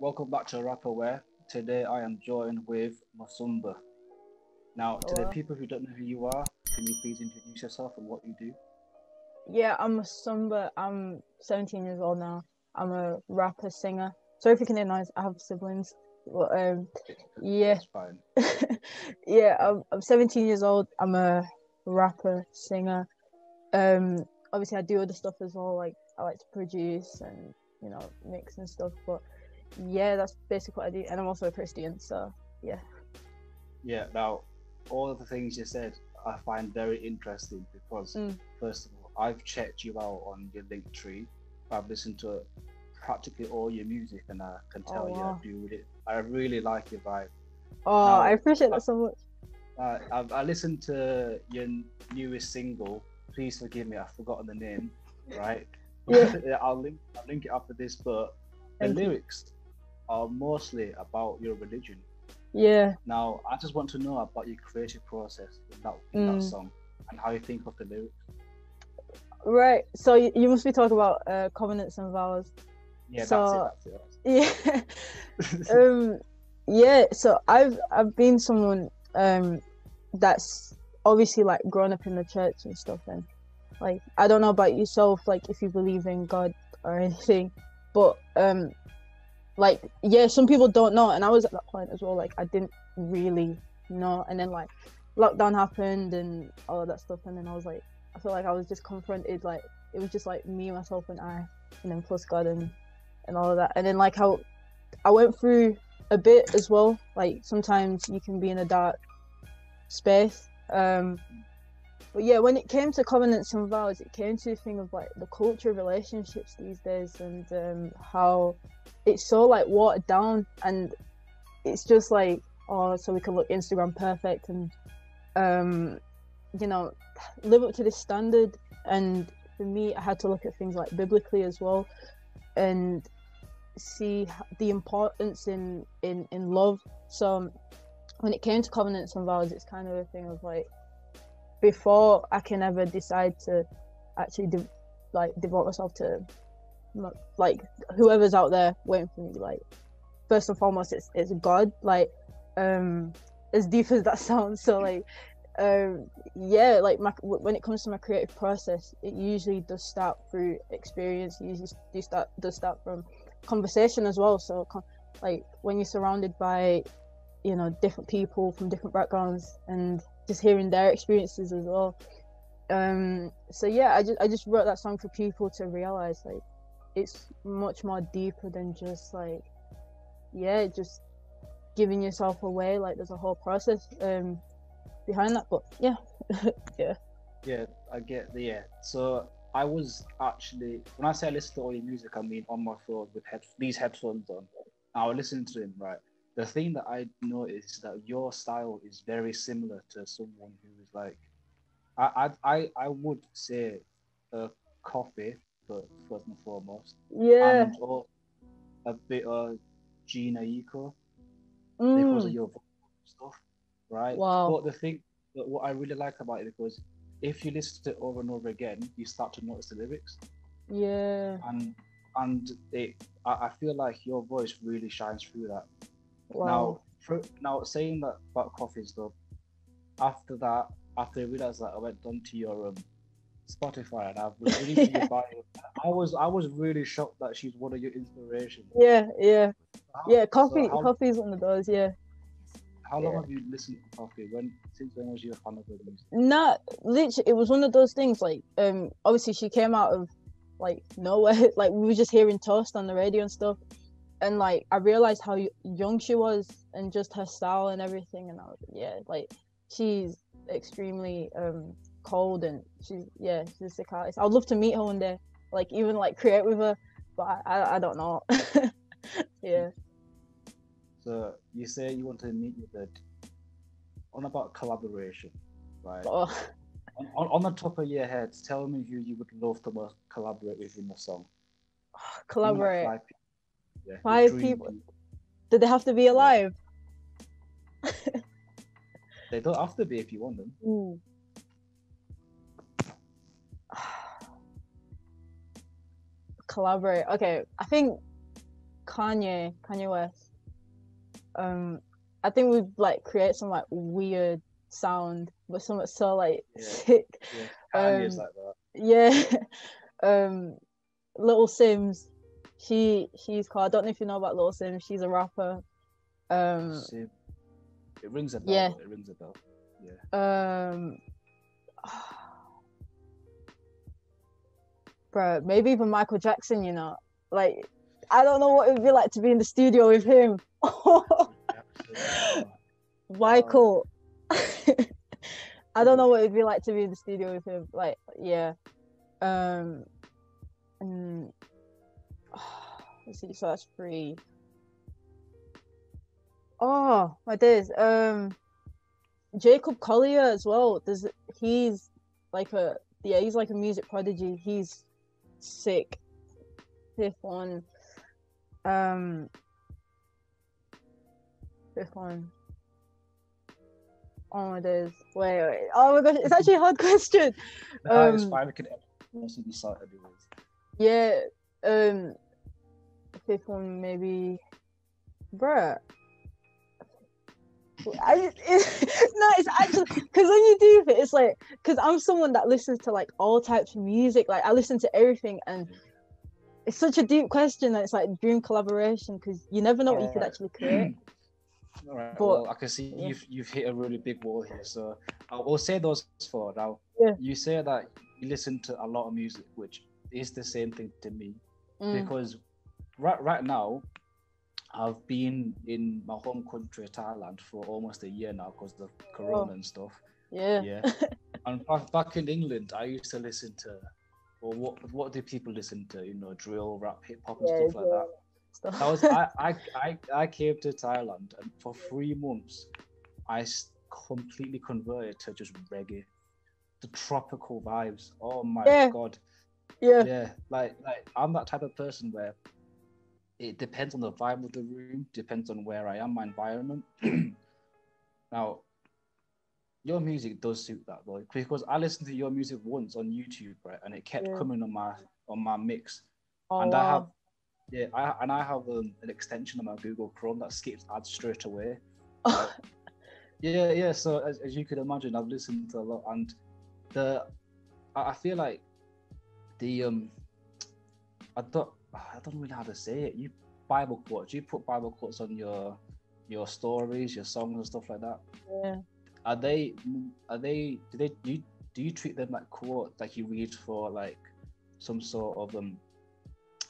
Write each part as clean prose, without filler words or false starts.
welcome back to Rapperware. Today I am joined with Musumba. Now, to the Hello. people who don't know who you are, can you please introduce yourself and what you do? Yeah, I'm Musumba. I'm 17 years old now. I'm a rapper, singer. Sorry if you can hear noise. I have siblings. But yeah, It's fine. yeah. I'm 17 years old. I'm a rapper, singer. Obviously I do other stuff as well. Like I like to produce and mix and stuff. But yeah, that's basically what I do. And I'm also a Christian. So yeah. Yeah, now, all of the things you said I find very interesting because, Mm. first of all, I've checked you out on your link tree. I've listened to practically all your music and I can Oh tell you wow. I really like your vibe. Oh, I Now, appreciate that so much. I listened to your newest single. Please forgive me, I've forgotten the name. Right? Yeah. I'll link it after this. But the Thank you. lyrics are mostly about your religion. Yeah. Now, I just want to know about your creative process in that Mm. song and how you think of the lyrics. Right. So you must be talking about covenants and vows. Yeah, that's it. So That's it. yeah. That's it. um yeah, so I've been someone that's obviously like grown up in the church and stuff, and like I don't know about yourself, like if you believe in God or anything, but like yeah, some people don't know, and I was at that point as well. Like I didn't really know, and then like lockdown happened and all of that stuff, and then I feel like I was just confronted. Like it was just like me, myself, and I, and then plus God and all of that, and then like how I went through a bit as well. Like sometimes you can be in a dark space. But yeah, when it came to covenants and vows, it came to the thing of like the culture of relationships these days, and how it's so like watered down, and it's just like, oh, so we can look Instagram perfect and um, you know live up to this standard. And for me, I had to look at things like biblically as well, and see the importance in love. So when it came to covenants and vows, it's kind of a thing of like, before I can ever decide to actually devote myself to like whoever's out there waiting for me, like first and foremost it's God. Like as deep as that sounds. So like yeah, like when it comes to my creative process, it usually does start through experience. It usually does start from conversation as well. So like when you're surrounded by different people from different backgrounds and just hearing their experiences as well. So yeah, I just wrote that song for people to realize like it's much more deeper than just like, yeah, just giving yourself away. Like there's a whole process behind that. But yeah. Yeah. Yeah, I get the yeah. So I was actually when I say I listen to all your music, I mean on my phone with these headphones on. I was listening to him, right? The thing that I noticed is that your style is very similar to someone who is like I would say coffee, but first and foremost, Yeah. and or a bit of Gina Eco because of Mm. your vocal stuff, right? Wow. But the thing that what I really like about it because if you listen to it over and over again, you start to notice the lyrics, Yeah. and I feel like your voice really shines through that. Wow. Now saying that about coffee stuff, after that, after I realized that, I went onto your Spotify and I was reading through your Yeah. bio. I was really shocked that she's one of your inspirations. Yeah. Yeah. How, Yeah. so Coffee is one of those. Yeah. how long Yeah. have you listened to Coffee? Since when was you a fan of her music? Not literally, it was one of those things. Like, obviously she came out of like nowhere. Like we were just hearing Toast on the radio and stuff, and like I realized how young she was and just her style and everything. And I was, yeah, like she's extremely cold, and she's a sick artist. I'd love to meet her one day, like even like create with her, but I don't know. Yeah. So you say you want to meet with her on about collaboration, right? Oh, On the top of your head, tell me who you would love to collaborate with in a song. Give me like collaborate. 5 people. Yeah, your 5 people. dream people. Did they have to be Yeah, alive? they don't have to be if you want them. Ooh. Collaborate. Okay, I think Kanye West. I think we'd like create some like weird sound, but something so like sick. Yeah, Kanye's like that. Yeah. Little Sims, she's called. I don't know if you know about Little Sims. She's a rapper. It rings a bell. Yeah. It rings a bell. Yeah. Bro, maybe even Michael Jackson. You know, like I don't know what it would be like to be in the studio with him. Michael. I don't know what it'd be like to be in the studio with him. Like, yeah. Let's see, so that's 3. Oh my days. Jacob Collier as well. He's like a music prodigy. He's sick. 5th one. 5th one. Oh my days. Wait. Oh my gosh, it's actually a hard question. It's fine. We can also decide anyways. Yeah. 5th one maybe. Bruh. It's actually because when you do it, it's like because I'm someone that listens to like all types of music. Like I listen to everything, and it's such a deep question that it's like dream collaboration because you never know what you could actually create. All right. But, well, I can see you've hit a really big wall here. So I'll say those 4 now. Yeah. You say that you listen to a lot of music, which is the same thing to me, because right now I've been in my home country, Thailand, for almost a year now because of Corona and stuff. Yeah. And back in England, I used to listen to, or what do people listen to? You know, drill, rap, hip hop, and stuff like that. That was I came to Thailand, and for 3 months, I completely converted to just reggae, the tropical vibes. Oh my god. Yeah. Like I'm that type of person where it depends on the vibe of the room, depends on where I am, my environment. Now, your music does suit that though, because I listened to your music once on YouTube, right, and it kept coming on my mix, and I have an extension on my Google Chrome that skips ads straight away. Right? Yeah. So as you can imagine, I've listened to a lot, and I feel like the I don't really know how to say it. You Bible quotes. You put Bible quotes on your stories, your songs, and stuff like that. Yeah. Do you treat them like quotes, like you read for like some sort of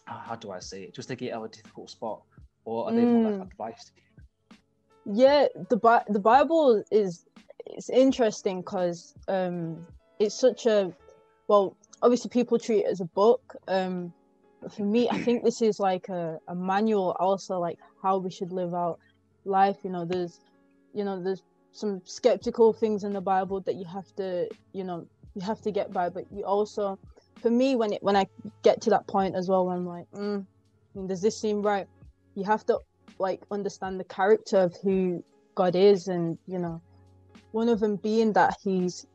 how do I say it? Just to get out of a difficult spot, or are they more like advice to you? Yeah, the Bible it's interesting because it's such a obviously people treat it as a book. But for me, I think this is like a manual, also like how we should live out life. There's some skeptical things in the Bible that you have to get by, but you also, for me, when I get to that point as well, I'm like, does this seem right? You have to like understand the character of who God is, and one of them being that he's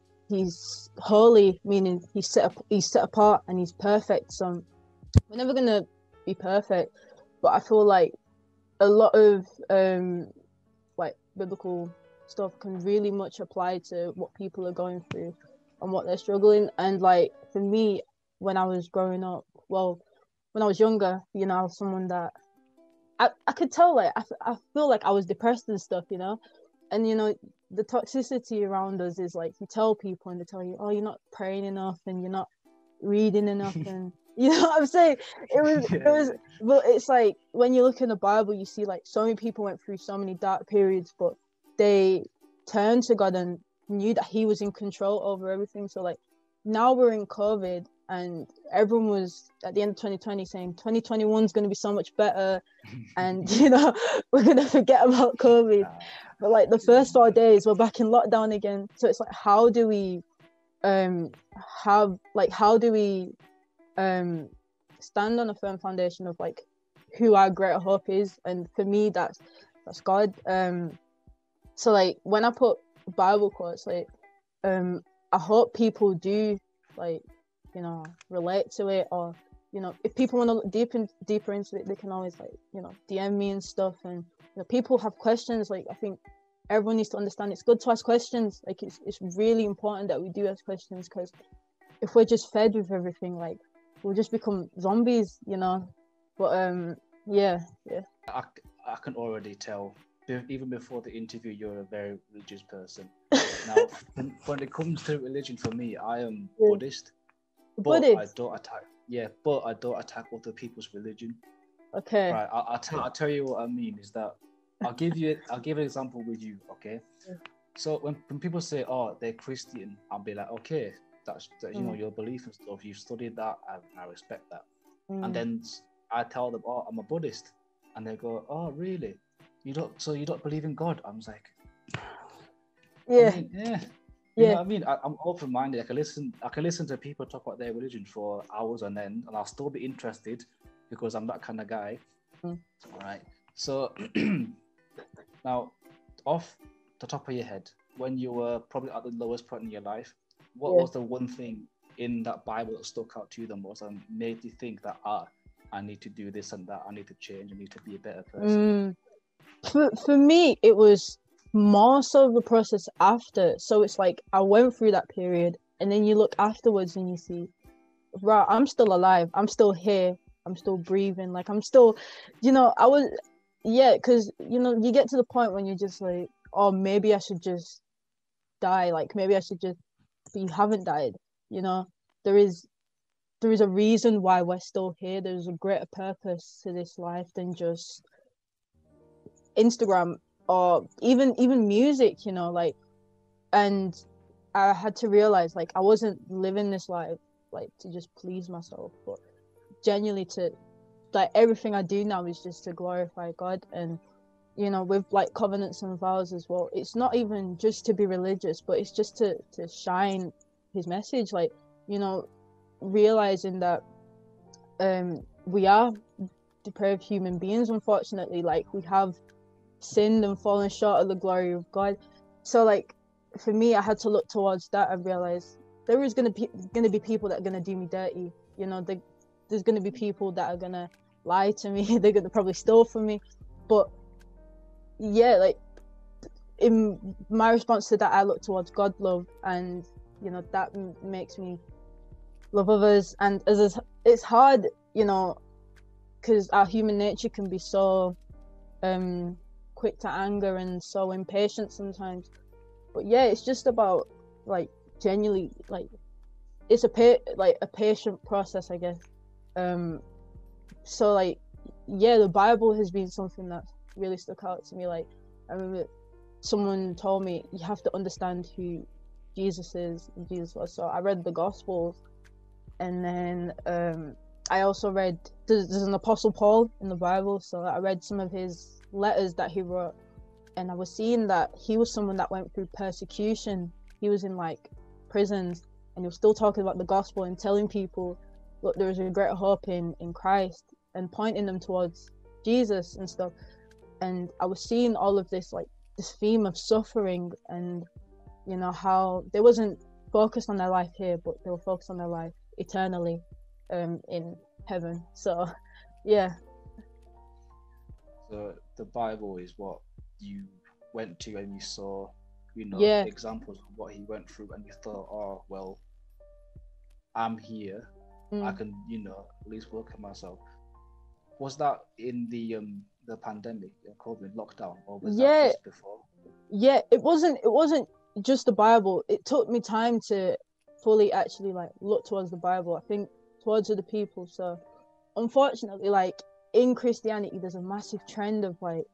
holy, meaning he's set apart and he's perfect. So we're never gonna be perfect, but I feel like a lot of like biblical stuff can really much apply to what people are going through and what they're struggling. And like for me, when I was growing up, when I was younger, I was someone that I could tell, like I feel like I was depressed and stuff, and the toxicity around us is like you tell people and they tell you, oh, you're not praying enough and you're not reading enough, and you know what I'm saying? It was but it's like when you look in the Bible, you see like so many people went through so many dark periods, but they turned to God and knew that he was in control over everything. So like now we're in COVID and everyone was at the end of 2020 saying 2021 is going to be so much better and we're going to forget about COVID, but like the first 4 days we're back in lockdown again. So it's like how do we stand on a firm foundation of like who our greater hope is? And for me that's God. So like when I put Bible quotes, like I hope people do like relate to it, or if people want to look deeper into it, they can always like, DM me and stuff. And people have questions. Like, I think everyone needs to understand it's good to ask questions. Like, it's really important that we do ask questions, because if we're just fed with everything, like, we'll just become zombies, But yeah. I can already tell, even before the interview, you're a very religious person. Now, when it comes to religion, for me, I am Buddhist, but I don't attack. Yeah, but I don't attack other people's religion. Okay. Right. I'll tell you what I mean is that I'll give an example with you. Okay. Yeah. So when people say, "Oh, they're Christian," I'll be like, "Okay, that's your belief and stuff. You've studied that, and I respect that." And then I tell them, "Oh, I'm a Buddhist," and they go, "Oh, really? You don't believe in God?" I'm just like, yeah. I mean, yeah. You know what I mean? I'm open-minded. I can listen to people talk about their religion for hours on end, and I'll still be interested because I'm that kind of guy. Right. So now, off the top of your head, when you were probably at the lowest point in your life, what was the one thing in that Bible that stuck out to you the most and made you think that I need to do this and that, I need to change, I need to be a better person? For me, it was more so the process after. So it's like I went through that period, and then you look afterwards and you see, right, I'm still alive, I'm still here, I'm still breathing, like I'm still, because you get to the point when you're just like, oh, maybe I should just die, like maybe I should just, but you haven't died. There is a reason why we're still here. There's a greater purpose to this life than just Instagram or even music, and I had to realize, like, I wasn't living this life like to just please myself, but genuinely to, like, everything I do now is just to glorify God. And with like covenants and vows as well, it's not even just to be religious, but it's just to shine his message, like, realizing that we are depraved human beings, unfortunately. Like, we have sinned and fallen short of the glory of God. So, like, for me, I had to look towards that and realize there is gonna be people that are gonna do me dirty. There's gonna be people that are gonna lie to me. They're gonna probably steal from me. But yeah, like, in my response to that, I look towards God love, and that makes me love others. And as it's hard, because our human nature can be so quick to anger and so impatient sometimes. But yeah, it's just about, like, genuinely, like, it's a patient process, I guess. So, like, yeah, the Bible has been something that really stuck out to me. Like, I remember someone told me, you have to understand who Jesus is and Jesus was. So I read the Gospels, and then I also read, there's an Apostle Paul in the Bible, so I read some of his letters that he wrote, and I was seeing that he was someone that went through persecution. He was in, like, prisons, and he was still talking about the gospel and telling people, look, there is a greater hope in Christ, and pointing them towards Jesus and stuff. And I was seeing all of this, like, this theme of suffering, and how they wasn't focused on their life here, but they were focused on their life eternally in heaven. So yeah. So the Bible is what you went to and you saw, examples of what he went through, and you thought, oh, well, I'm here. I can, at least work on myself. Was that in the pandemic, COVID lockdown, or was that just before? Yeah, it wasn't just the Bible. It took me time to fully actually, like, look towards the Bible, I think, towards other people. So unfortunately, like, in Christianity, there's a massive trend of, like,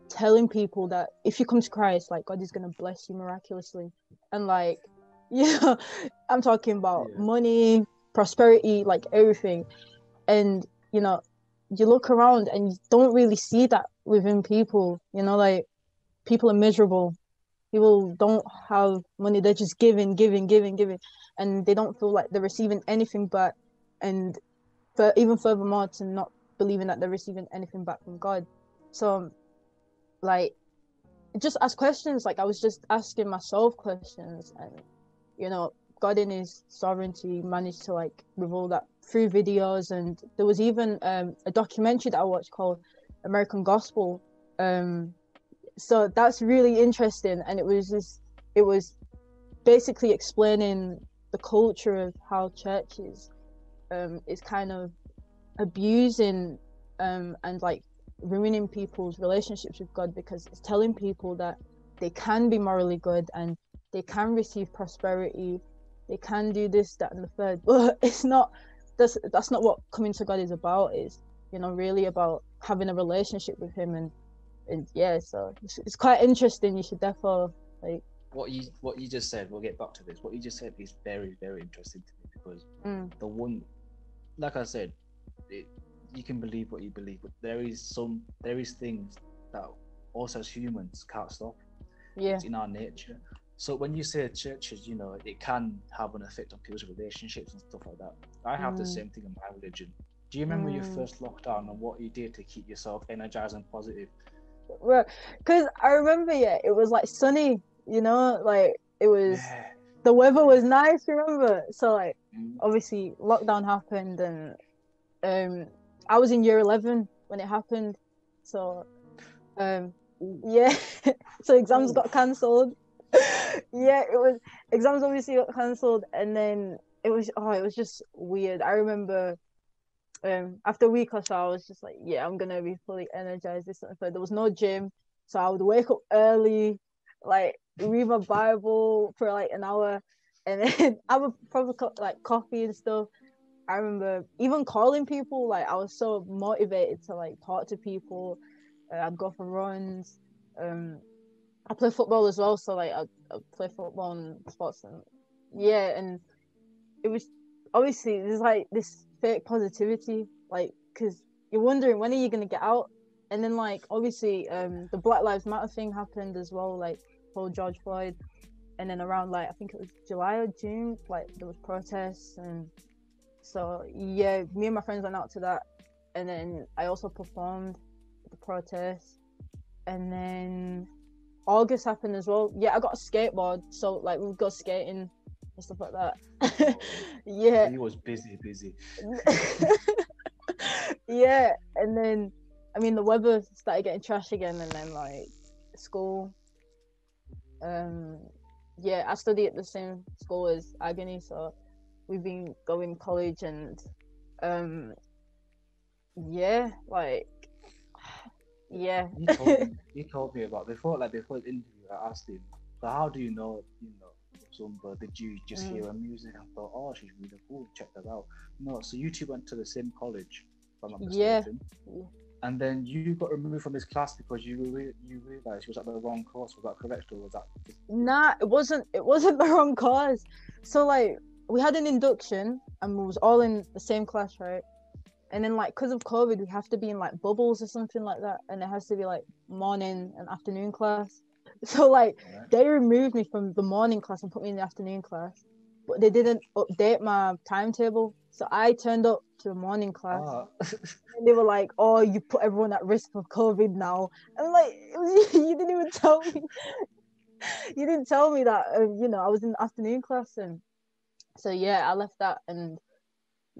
telling people that if you come to Christ, like, God is gonna bless you miraculously, and, like, I'm talking about money, prosperity, like, everything. And you look around and you don't really see that within people. Like, people are miserable, people don't have money, they're just giving, and they don't feel like they're receiving anything back. And even furthermore, to not believing that they're receiving anything back from God. So, like, just ask questions. Like, I was just asking myself questions, and God in his sovereignty managed to, like, reveal that through videos, and there was even a documentary that I watched called American Gospel. So that's really interesting, and it was basically explaining the culture of how churches is kind of abusing and like ruining people's relationships with God, because it's telling people that they can be morally good and they can receive prosperity, they can do this, that, and the third. But it's not. That's not what coming to God is about. It's, you know, really about having a relationship with Him, and yeah. So it's quite interesting. You should definitely like. What you just said. We'll get back to this. What you just said is very, very interesting to me, because the one, like I said, you can believe what you believe, but there is things that also as humans can't stop. Yeah. It's in our nature. So when you say churches, you know, it can have an effect on people's relationships and stuff like that. I have the same thing in my religion. Do you remember your first lockdown and what you did to keep yourself energized and positive? Right, because I remember, it was like sunny, you know, like it was, the weather was nice, remember? So like, obviously lockdown happened, and I was in year 11 when it happened. So yeah, so exams got cancelled. Yeah, it was, exams obviously got cancelled, and then it was just weird. I remember after a week or so, I was just like, yeah, I'm gonna be fully energized. There was no gym, so I would wake up early, like read my Bible for like an hour, and then I would probably like coffee and stuff. I remember even calling people. Like, I was so motivated to like talk to people. I'd go for runs. I play football as well, so like I'd play football and sports, and yeah, and it was obviously there's like this fake positivity, like, because you're wondering when are you gonna get out, and then like obviously the Black Lives Matter thing happened as well, like for George Floyd, and then around like I think it was July or June, like there was protests, and so yeah, me and my friends went out to that, and then I also performed at the protest, and then August happened as well. Yeah, I got a skateboard, so like we would go skating and stuff like that. Yeah. He was busy. Yeah, and then I mean the weather started getting trash again, and then like school. Yeah, I study at the same school as Agony, so we've been going to college, and yeah, like yeah. He told me about before the interview. I asked him, so how do you know Musumba? Did you just hear her music and thought, oh, she's really cool, check that out? No, so you two went to the same college, if I'm not mistaken. Yeah. And then you got removed from this class because you realized you was at the wrong course. Was that correct, or was that? Nah, it wasn't the wrong course. So like we had an induction and we was all in the same class, right? And then like because of COVID, we have to be in like bubbles or something like that, and it has to be like morning and afternoon class. So like they removed me from the morning class and put me in the afternoon class, but they didn't update my timetable. So I turned up to the morning class, and they were like, "Oh, you put everyone at risk for COVID now." I'm like, "You didn't even tell me. You didn't tell me that." I was in the afternoon class, and so yeah, I left that, and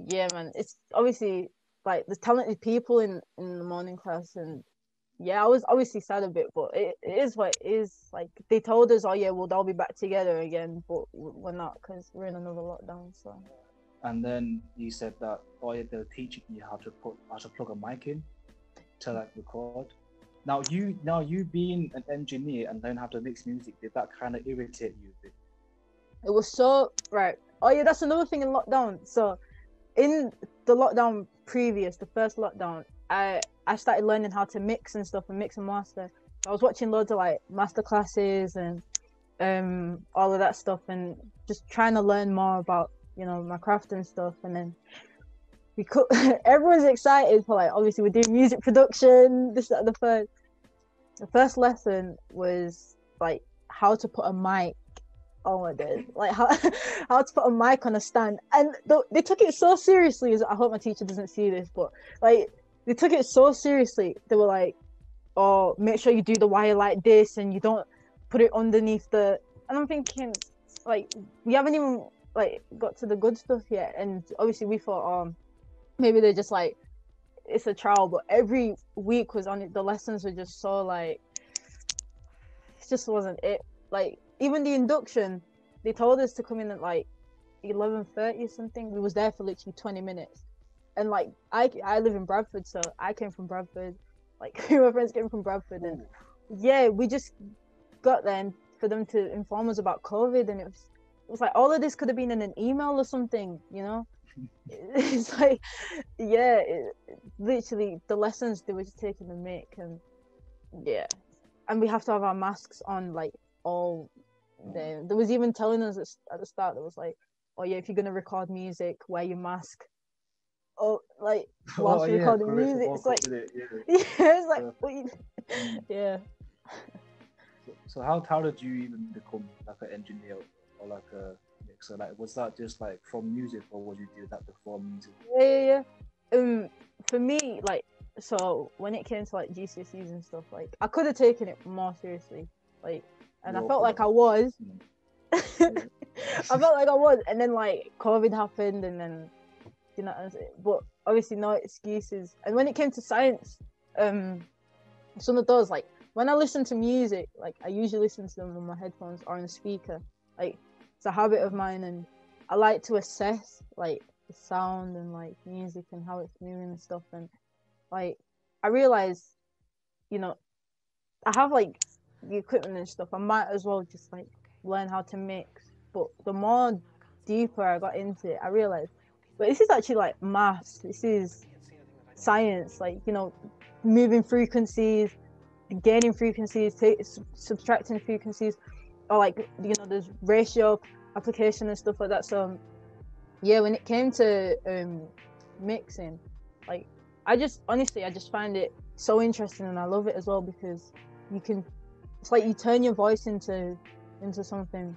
yeah, man, it's obviously like there's talented people in the morning class, and yeah, I was obviously sad a bit, but it is what it is. Like they told us, oh yeah, we'll all be back together again, but we're not because we're in another lockdown. So. And then you said that they're teaching you how to plug a mic in to like record. Now you being an engineer and then have to mix music, did that kind of irritate you a bit? It was so right. Oh yeah, that's another thing in lockdown. So in the lockdown previous, the first lockdown, I started learning how to mix and stuff, and mix and master. I was watching loads of like master classes and all of that stuff, and just trying to learn more about my craft and stuff. And then everyone's excited for like, obviously we're doing music production, this, that, the first lesson was like how to put a mic. Oh my god, like how to put a mic on a stand, and they took it so seriously. I hope my teacher doesn't see this, but like they took it so seriously. They were like, oh, make sure you do the wire like this and you don't put it underneath and I'm thinking, like, we haven't even like got to the good stuff yet. And obviously we thought, maybe they're just like, it's a trial, but every week was on it. The lessons were just so like, it just wasn't it. Like even the induction, they told us to come in at like 11:30 or something. We was there for literally 20 minutes. And like I live in Bradford, so I came from Bradford. Like my friends came from Bradford, and yeah, we just got there and for them to inform us about COVID, and it was like all of this could have been in an email or something, you know. It's like, yeah, literally the lessons they were just taking the mic, and yeah, and we have to have our masks on like all day. There was even telling us at the start, there was like, oh yeah, if you're gonna record music, wear your mask. Oh, like whilst you're recording music, it's like, yeah, it's like, what you... yeah. So how did you even become like an engineer or like a mixer? Like, was that just like from music, or was you do that before music? Yeah. For me, like, so when it came to like GCSEs and stuff, like I could have taken it more seriously, like, and I felt like I was. I felt like I was, and then like COVID happened, and then you know, but obviously no excuses. And when it came to science, some of those, like when I listen to music, like I usually listen to them on my headphones or on a speaker. Like it's a habit of mine, and I like to assess like the sound and like music and how it's moving and stuff. And like I realized, you know, I have like the equipment and stuff. I might as well just like learn how to mix. But the more deeper I got into it, I realized, but this is actually like maths. This is science. Like, you know, moving frequencies, gaining frequencies, subtracting frequencies, or like, you know, there's ratio application and stuff like that. So yeah, when it came to mixing, like I just find it so interesting, and I love it as well, because you can, it's like you turn your voice into something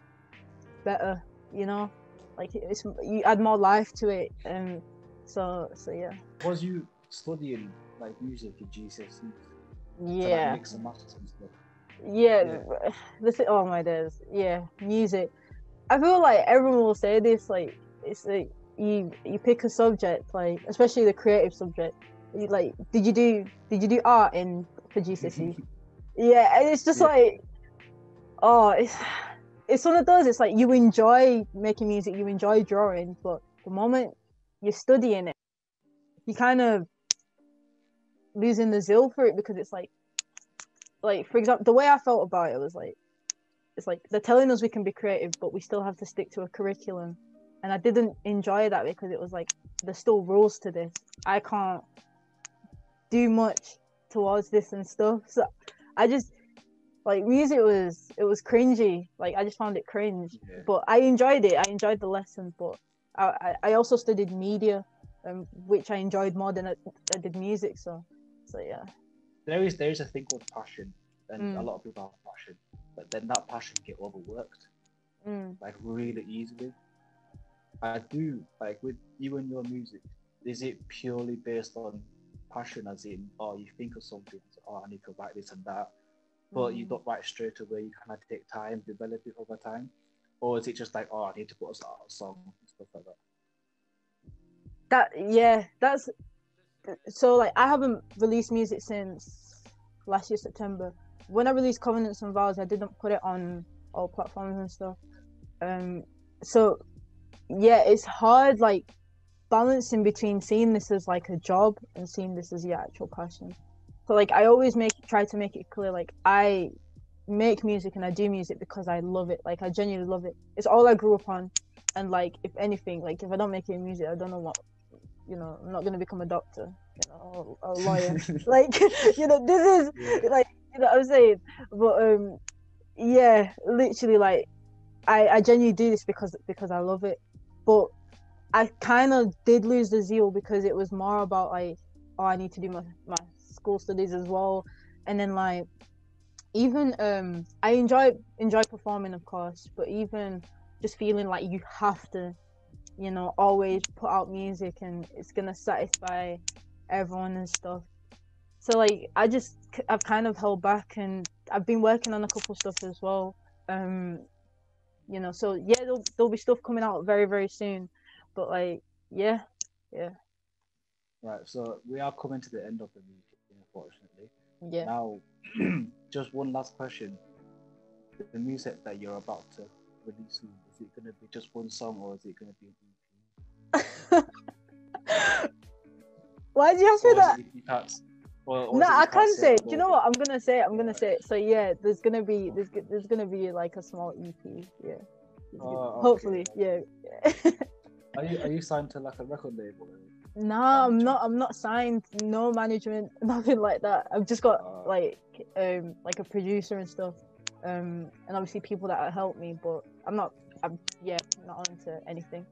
better, you know, like it's, you add more life to it. So yeah. Was you studying like music in GCSEs? Yeah. To, like, mix and masters and stuff? Yeah. Oh my days. Yeah, music. I feel like everyone will say this, like it's like you pick a subject, like especially the creative subject. Like, did you do art for GCSE? Yeah, and it's just like, oh, it's one of those. It's like you enjoy making music, you enjoy drawing, but the moment you're studying it, you kind of losing the zeal for it, because it's like for example, the way I felt about it was like, it's like they're telling us we can be creative, but we still have to stick to a curriculum, and I didn't enjoy that, because it was like there's still rules to this. I can't do much towards this and stuff. So I just, like, music was cringy. Like I just found it cringe. But I enjoyed it. I enjoyed the lesson. But I also studied media, which I enjoyed more than I did music. So yeah. There is a thing called passion, and a lot of people have passion, but then that passion get overworked, like really easily. I do, like with you and your music, is it purely based on passion, as in, oh, you think of something, oh, I need to write this and that, but you don't write straight away, you kind of take time, develop it over time? Or is it just like, oh, I need to put out a song and stuff like that? That's so, like, I haven't released music since last year September. When I released Covenants and Vows, I didn't put it on all platforms and stuff. So yeah, it's hard, like balancing between seeing this as like a job and seeing this as your actual passion. So like I always try to make it clear, like I make music and I do music because I love it. Like I genuinely love it. It's all I grew up on. And like, if anything, like if I don't make any music, I don't know what, you know, I'm not gonna become a doctor, you know, or a lawyer. Like, you know, this is like, you know what I'm saying. But yeah, literally, like I genuinely do this because I love it. But I kind of did lose the zeal, because it was more about like, oh, I need to do my school studies as well. And then like, even I enjoy performing, of course, but even just feeling like you have to, you know, always put out music and it's gonna satisfy everyone and stuff. So like I've kind of held back, and I've been working on a couple stuff as well. you know. So yeah, there'll be stuff coming out very, very soon. But like, yeah. Right, so we are coming to the end of the meeting, unfortunately. Yeah. Now, just one last question. The music that you're about to release soon, is it going to be just one song or is it going to be an EP? Why do you have to say that? No, I can't say it. Do you know what? I'm gonna say it. So yeah, there's gonna be like a small EP. Yeah. Hopefully, yeah. Are you signed to like a record label? Nah, I'm not signed. No management, nothing like that. I've just got like a producer and stuff, and obviously people that help me. But I'm not onto anything.